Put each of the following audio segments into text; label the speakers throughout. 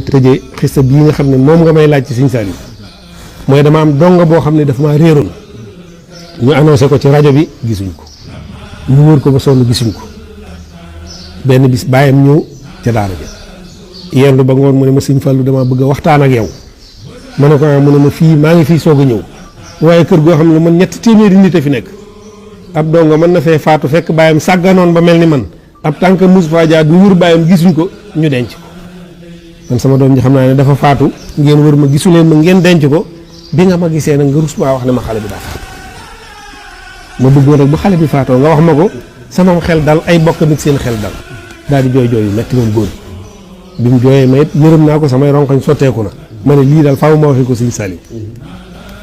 Speaker 1: tëjee xista bii nga xam ne moom nga may laaj ci Sëñ Saliou mooy dama am donga boo xam ne dafa maa réeroon ñu annoncé ko ci rajo bi gisuñ ko ñu wër ko ba sonn gisuñ ko benn bis bàyyam ñëw ca daara ja yendu ba ngoon mu ne ma Sëñ Fallu dama bëgg a waxtaan ak yow ma ne ko mu ne ma fii maa ngi fii soog a ñëw waaye kër goo xam ne man 3 téeméeri nit a fi nekk ab donga mën na fee faatu fekk bàyyam sàgganoon ba mel ni man ab tànk mus faa jaar ñu wër bàyyam gisuñ ko ñu denc ko man sama doom ji xam naa ne dafa faatu ngeen wër ma gisuleen ma ngeen denc ko bi nga ma gisee nag nga rus maa wax ne ma xale bi daa faatu ma bëggoon rek bu xale bi faatoo nga wax ma ko sama xel dal ay bokk nit seen xel dal daal di jooy jooy yu metti moom góor bi mu jooyee ma it yërëm naa ko samay ronkoñ sotteeku na ma ne lii daal faaw ma waxee ko Sëñ Saliou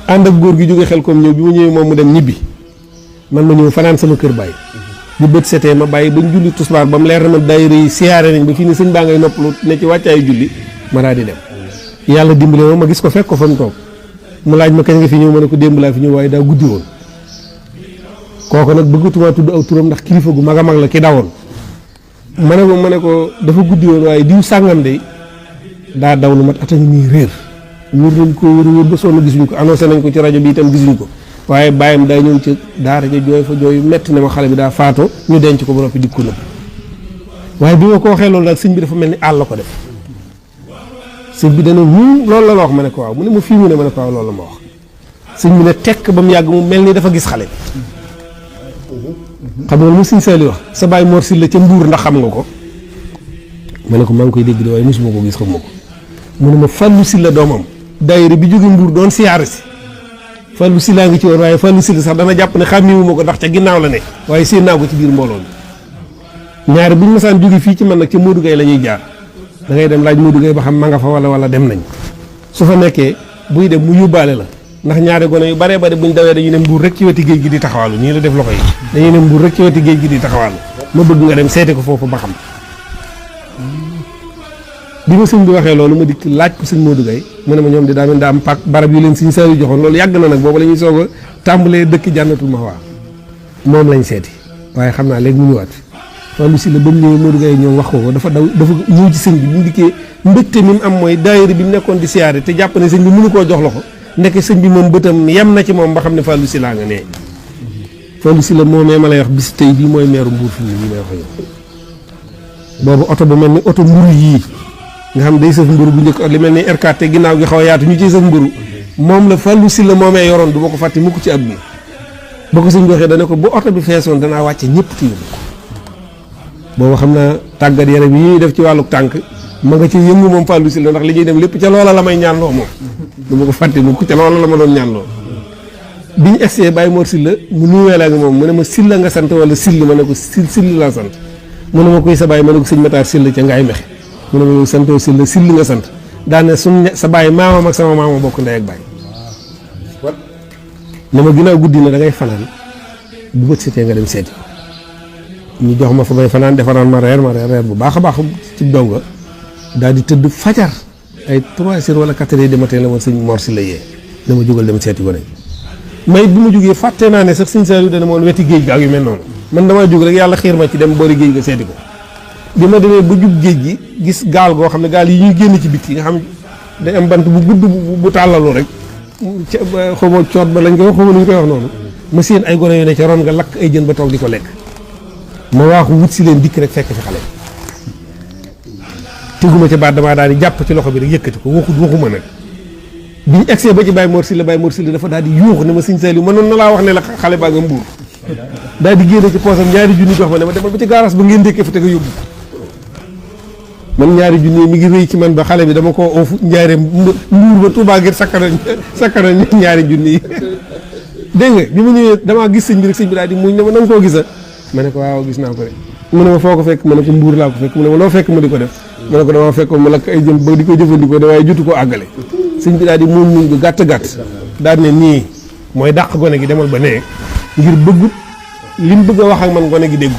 Speaker 1: ànd ak góor gi jóge xel comme ñëw bi ma ñëwee moom mu dem ñibbi man ma ñëw fanaan sama kër bàyyi bu bët setee ma bàyyi bañ julli tusbaar ba mu leer na ma daayira yi siyaare nañ ba fii ni sëñ baa ngay noppalu ne ci wàccaayu julli ma daal di dem yàlla dimbale ma gis ko fekk ko fa mu toog mu laaj ma kañ nga fi ñëw ma ne ko démb laa fi ñëw waaye daa guddi woon kooku nag bëggatuma tudd aw turam ndax kilifa gu mag a mag la ki dawoon ma ne ko dafa guddi woon waaye diw sàngam de daa daw lu mat at a ngi nii réer wër nañ ko wër ba sonn gisuñ ko annoncé nañ ko ci rajo bi itam gisuñ ko waaye bàyyam daa ñëw ci daara ja jooy fa jooy metti na ma xale bi daa faatoo ñu denc ko ba noppi dikk ko nëbb waaye bi ma ko waxee loolu daal sëñ bi dafa mel ni àll la ko def sëñ bi dana loolu la wax ma ne ko waaw mu ne ma fii mu ne ma ne ko waaw loolu la ma wax sëñ bi ne tekk ba mu yàgg mu mel ni dafa gis xale bi xam nga mu Sëñ Saliou wax sa baay Mor Sylla ca Mbuur ndax xam nga ko ma ne ko maa ngi koy dégg de waaye mosuma ko gis xam ma ko mu ne ma Fallou Sylla doomam daayira bi jóge Mbuur doon siyaare si Fallou Sylla ngi ci woon waaye Fallou Sylla sax dana jàpp ne xàmmeewu ma ko ndax ca ginnaaw la ne waaye séen naa ko ci biir mbooloo mi ñaari buñ masaan jóge fii ci man nag ca Modou Gueye la ñuy jaar da ngay dem laaj Modou Gueye ba xam ma nga fa wala dem nañ su fa nekkee buy dem mu yóbbaale la ndax ñaari gone yu baree bari buñ dawee dañuy ne Mbuur rek ci weti géej gi di taxawaalu nii la def loxo yi dañuy ne Mbuur rek ci weti géej gi di taxawaalu ma bëgg nga dem seete ko foofu ba xam bi ma sëñ bi waxee loolu ma dikk laaj ko sëñ Modou Gueye mu ne ma ñoom di daa mel daa am pak barab yu leen Sëñ Saliou joxoon loolu yàgg na nag boobu la ñuy soog a tàmbalee dëkk Jannatul Mahwa moom lañ seeti waaye xam naa léegi mu ñëwaat fi Fallou Sylla ba mu ñëwee Modou Gueye ñoom wax ko dafa ñëw ci sëñ bi mu dikkee mbégte mi mu am mooy daayira bi mu nekkoon di siyaare te jàpp ne sëñ bi mënu koo jox loxo nekk sëñ bi moom bëtam yem na ci moom ba xam ne Fallou Sylla nga nee Fallou Sylla moomee ma lay wax bis tey bii mooy meeru Mbuur fii nii may wax yow boobu oto bu mel ni oto mburu yii nga xam day sëf mburu bu njëkk li mel ni R4 te ginnaaw gi xaw a yaatu ñu ciy sëf mburu moom la Fallou Sylla moomee yoroon du ma ko fàtte mukk ci àdduna ba ko sëñ bi waxee dana ko bu oto bi feesoon danaa wàcce ñëpp ci yóbbu boobu xam naa tàggat yaram yi ñuy def ci wàllu tànk ma nga ci yëngu moom Fallou Sylla ndax li ñuy dem lépp ca loola la may ñaanloo moom du ma ko fàtte mukk ca loola la ma doon ñaanloo bi ñu egsee Baye Mor Sylla mu nuyuwee ak moom mu ne ma Sylla nga sant wala Sylla ma ne ko Sylla laa sant mu ne ma koy sa baay ma ne ko sëñ Matar Sylla ca Ngaay Mexe mu ne ma yow santoo Sylla Sylla nga sant daane suñ sa baay maamam ak sama maama bokk ndey ak baay ne ma ginnaaw guddi na da ngay fanaan bu bët setee nga dem seeti ñu jox ma fa may fanaan defaraan ma reer bu baax a baax ci donga daal di tëdd fajar ay 3 heures wala 4 heures de matin la ma sëñ Mor Sylla yee dama jógal dem seeti ko may bi ma jógee fàtte naa ne sax Sëñ Saliou dana moon weti géej ga ak yu mel noonu man damaa jóg rek yàlla xiir ma ci dem boori géej ga seeti ko bi ma demee ba jub géej gi gis gaal goo xam ne gaal yi ñuy génn ci bitti nga xam day am bant bu gudd bu tàllalu rek xawma coot ba lañ koy wax xawma nu ñu koy wax noonu ma seen ay gone yu ne ca ron nga lakk ay jën ba toog di ko lekk ma waaxu wut si leen dikk rek fekk fi xale teguma ca baat damaa daal di jàpp ci loxo bi rek yëkkati ko waxuma nag bi ñu egsee ba ci Baye Mor Sylla dafa daal di yuux ne ma Sëñ Saliou mënoon na laa wax ne la xale baa nga Mbuur daal di génne ci poosam 2 junni jox ma ne ma demal ba ci gaaraas ba ngeen dékkee fa te nga yóbbu man 2 junni mi ngi rëy ci man ba xale bi dama koo oofu njaaree Mbuur ba Touba ngir sakkana 2 junni yi dégg nga bi ma ñëwee damaa gis sëñ bi rek sëñ bi daal di muñ ne ma na nga koo gisa ma ne ko waaw gis naa ko rek mu ne ma foo ko fekk ma ne ko Mbuur laa ko fekk mu ne ma loo fekk ma di ko def ma ne ko damaa fekk ma lakk ay jën ba di ko jëfandikoo de waaye jotu koo àggale sëñ bi daal di muñ bu gàtt daal ne nii mooy dàq gone gi demal ba nee ngir bëggut li mu bëgg a wax ak man gone gi dégg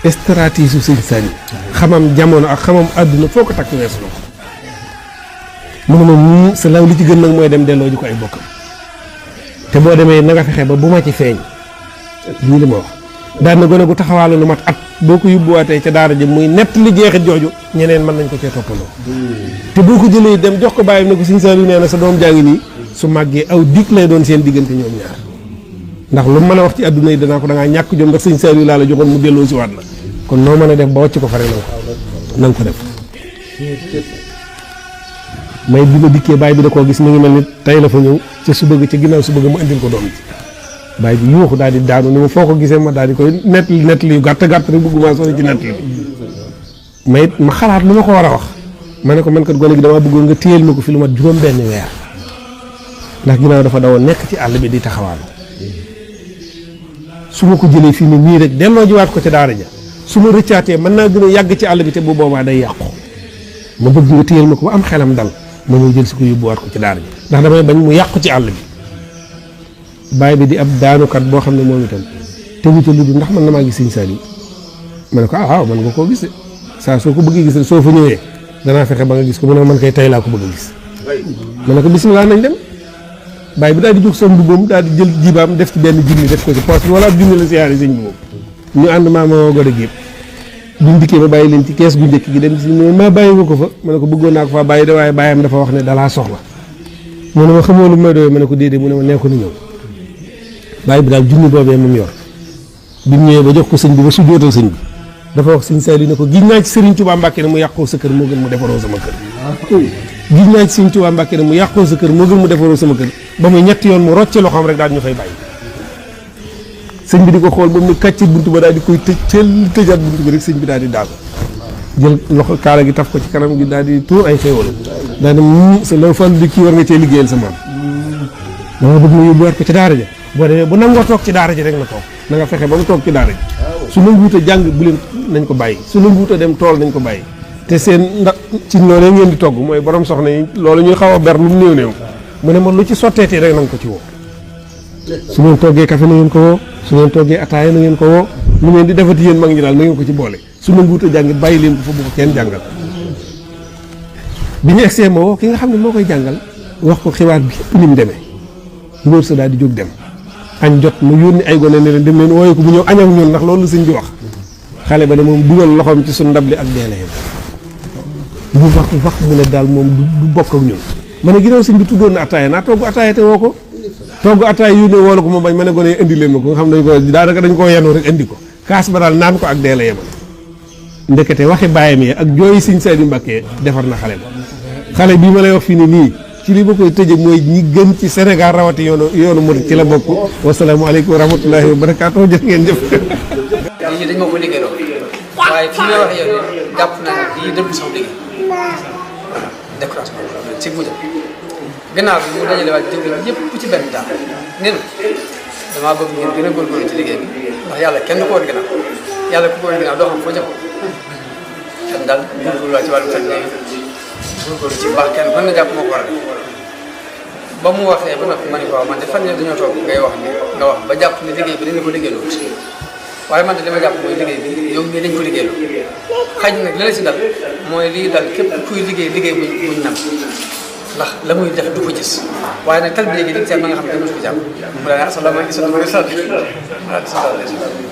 Speaker 1: ko stratégie su Sëñ Saliou xamam jamono ak xamam àdduna foo ko takk weesu na ko mu ne ma sa law li ci gën nag mooy dem delloo ji ko ay bokkam te boo demee na nga fexe ba bu ma ci feeñ lii li ma wax daan na gone gu taxawaalu lu mat at boo ko yóbbuwaatee ca daara ji muy nett li jeexit jooju ñeneen mën nañ ko cee toppandoo te boo ko jëlee dem jox ko bàyyam ne ko Sëñ Saaliw nee na sa doom jàngi nii su màggee aw dig lay doon seen diggante ñoom ñaar ndax lu mën a wax ci àdduna yi danaa ko da ngaa ñàkk jom ndax Sëñ Saaliw laa la joxoon mu delloo si waat la kon noo mën a def ba wàcc ko fare na nga ko def may bi ma dikkee baay bi da koo gis mu ngi mel ni tey la fa ñëw ca su bëgg ca ginnaaw su bëgg mu indil ko doom ji baay bi yuuxu daal di daanu ni ma foo ko gisee ma daal di koy nett li yu gàtt rek bëgguma sori ci nett li ma xalaat lu ma ko war a wax ma ne ko man kat gone gi damaa bëggoon nga téyel ma ko fi lu mat juróom benn weer ndax ginnaaw dafa dawoon nekk ci àll bi di taxawaalu su ma ko jëlee fii ne nii rek delloo jiwaat ko ca daara ja su ma rëccaatee mën naa gën a yàgg ci àll bi te bu boobaa day yàqu ma bëgg nga téyel ma ko ba am xelam dal ma ñëw jël si ko yóbbuwaat ko ci daara ji ndax damay bañ mu yàqu ci àll bi baay bi di ab daanukat boo xam ne moom itam tegu ca lu dul ndax man na maa gis Sëñ Saaliw ma ne ko waaw man nga koo gis de saa soo ko bëggee gis soo fa ñëwee danaa fexe ba nga gis ko mu ne man kay tey laa ko bëgg a gis ma ne ko bisimilah nañ dem baay bi daal di jóg son mbubbam daal di jël jibaam def ci benn junni def ko ci poche bi wala ab junni la siyaare sëñ bi moom ñu ànd maa ma gode gépp buñ dikkee ma bàyyi leen ci kees gu njëkk gi dem si maa bàyyi nga ko fa ma ne ko bëggoon naa ko faa bàyyi de waaye bàyyam dafa wax ne dalaa soxla mu ne ma xamoo lu may doyee ma ne ko déedéet mu ne ma nee ko ni ñëw bàyyi bi daal junni boobee moom yor bi mu ñëwee ba jox ko sëñ bi ba su jootal sëñ bi dafa wax Sëñ Saaliw ne ko giñ naa ci Sëriñ Tuubaa Mbàkke ne mu yàqoo sa kër moo gën mu defaroo sama kër giñ naa ci Sëriñ Tuubaa Mbàkke ne mu yàqoo sa kër moo gën mu defaroo sama kër ba muy ñetti yoon mu rocce loxoom rek daal ñu fay bàyyi sëñ bi di ko xool ba mu ne kàcc buntu ba daal di koy tëjaat buntu bi rek sëñ bi daal di daal jël loxo kaala gi taf ko ci kanam gi daal di tuur ay xéewal daal di sa la fan di kii war nga cee liggéeyal sa maam dama bëgg ma yóbbuwaat ko ci daara ja boo demee bu nangoo toog ci daara ji rek na toog na nga fexe ba mu toog ci daara ji su nanguwut a jàng bu leen nañ ko bàyyi su nanguwut a dem tool nañ ko bàyyi te seen ndax ci loolee ngeen di togg mooy borom soxna yi loolu ñuy xaw a ber lu mu néew néew mu ne ma lu ci sotteeti rek na nga ko ci woo su ngeen toggee café na ngeen ko woo su ngeen toggee ataaya na ngeen ko woo lu ngeen di defati yéen mag ñi daal na ngeen ko ci boole su nanguwut a jàng bàyyi leen ko fa bu ko kenn jàngal bi ñu egsee ma woo ki nga xam ne moo koy jàngal wax ko xibaar bi yëpp ni mu demee ngóor sa daal di jóg dem añ jot mu yónni ay gone ne leen dem leen wooye ko bu ñëw añ ak ñun ndax loolu la sëñ bi wax xale ba ne moom dugal loxoom ci suñ ndab li ak deele yam bu wax mu ne daal moom du bokk ak ñun ma ne ginnaaw sëñ bi tuddoon na ataaya naa togg ataaya te woo ko togg ataaya yónnee woo la ko ma bañ ma ne gone indi leen ma ko nga xam dañ ko daanaka dañ koo yenoo rek indi ko kaas ba daal naan ko ak deele yamal ndekete waxi bàyyam yi ak jooyi Sëñ Saaliw Mbàkke defar na xale ba xale bii ma lay wax fii ne nii ci li ma koy tëje mooy ñi gën ci Sénégal rawati yoonu murid ci la bokk wasalaamaaleykum wa rahmatullahi wa barakaatu jëf ngeen jëf.
Speaker 2: nit ñi dañ ma ko liggéeyloo waaye fi may wax yow jàpp na ne lii dëgg sama liggéey décoration ci mujj gannaaw bi mu dajale waa jëw ñëpp ci benn daal nee na damaa bëgg ngeen gën a góorgóorlu ci liggéey bi ndax yàlla kenn du ko woon gannaaw yàlla ku ko woon gannaaw doo xam foo jëm kon daal góorgóorlu ci wàllu tànn góorgóorlu ci baax kenn mën na jàpp moo ko war a def ba mu waxee ba noppi ma ne ko waaw man de fan yii dañoo toog ngay wax ni nga wax ba jàpp ne liggéey bi dañ la ko liggéeyloo waaye man de li ma jàpp mooy liggéey bi yow mii dañ ko liggéeyloo xaj nag li la si dal mooy lii dal képp kuy liggéey buñ nam ndax la muy def du ko gis waaye nag tal bi léegi dañ seet ba nga xam ne dañ ko jàpp mu daal asalaamaaleykum